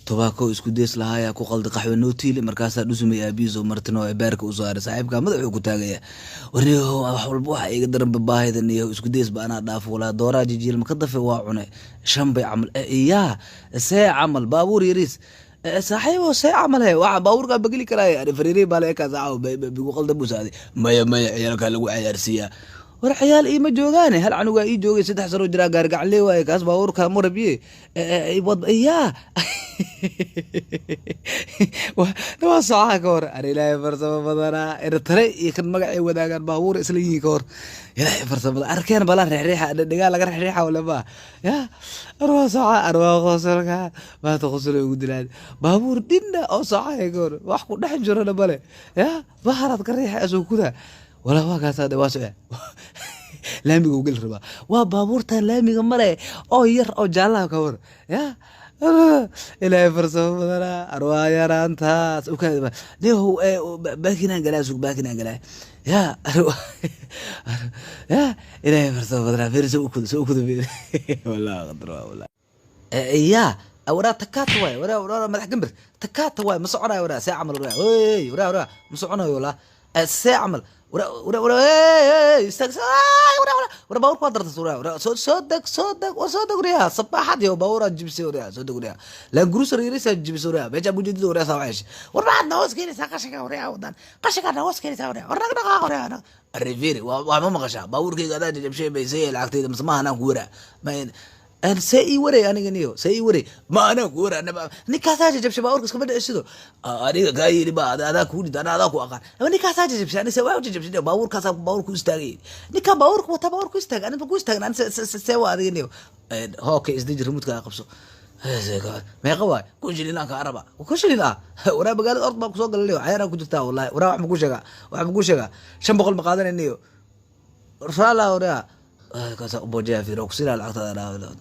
tobaako isku dees lahaaya ku qalda qaxwe nootiile markaasaa dhusumay aabihiisoo martino ee beerka u saaray saaxiibkaa madaxuu ku taagaya warniyaho wax walba waxa iga daran babaahidan iyo isku dees ba anaa dhaafo walaa dooraa jijiilma ka dafe waa cune shan bay camal iyaa see camal baabuur yariis saaxiibo see camal he waxa baabuurkaa bageli karaaye ani fariiray baa la ekaa saacaw bigu qalda buu saaday maya ciyaalkaa lagu cayaarsiiyaa war ciyaal iima joogaane hal canugaa ii joogay 3 sano jiraa gaargacanlee waaye kaas baabuurka ma rabiye yaa waa socaha ka hor ar ilaahay farsamo badanaa tare iyo kan magacay wadaagaan baabuur isla yihiin ka hor ilaahay farsamada arkeen bala reexreexa dhagaa laga reexreexa wala ma ya arwaa soca arwaa qosolka maanta qosolo ugu dilaan baabuur dhinna oo socaha ka hor wax ku dhex jirana bale ya baharad ka reexa asoo kuda wala waa kaasa waa soo laamiga ugu gal rabaa waa baabuurtan laamiga mare oo yar oo jaalaha ka hor ya ilaahay farsamo badana arwaa yaraantaas u kaadaba leeyahu baakinaan galaa ya ya ilaahay farsamo badana fiirso u kudo wallahi qadra wallahi ya awra takata way wara madax gambar takata way ma soconayo wara saa camal wara ma soconayo wala saa camal ورا استغفر ورا باور قدرت ورا صدق ورا صباحات يا باور جيبسي ورا صدق ورا لا جروسر يريس جيبسي ورا بيجا بوجد ورا سواعش ورا نواس كيني ساقشكا ورا ودان قشكا نواس كيني ورا ورا ورا الريفيري وما مقشا باور كي غدا جيبشي بيسي العقتي مسماها انا ورا ما أنا سئي وري أنا جنيو سئي وري ما أنا كورة أنا نكاساج جب شباب أوركس كمان إيش ده أنا جاي لي بعد أنا كوني أنا كوأكان أنا نكاساج جب شيء أنا سواه جب شيء باور كاسا باور كوستاعي نكا باور كوتا باور كوستاع أنا بكوستاع أنا سواه أنا جنيو هوكي إيش دي جرمت كا قبصو ما يقوى كوش لنا كهرباء وكوش لنا ورا بقال الأرض ما كسوق الليو عيرا كجتا والله ورا واحد مكوشة شن بقول مقادن النيو رسالة ورا كذا بوجه في روكسيلا العقد هذا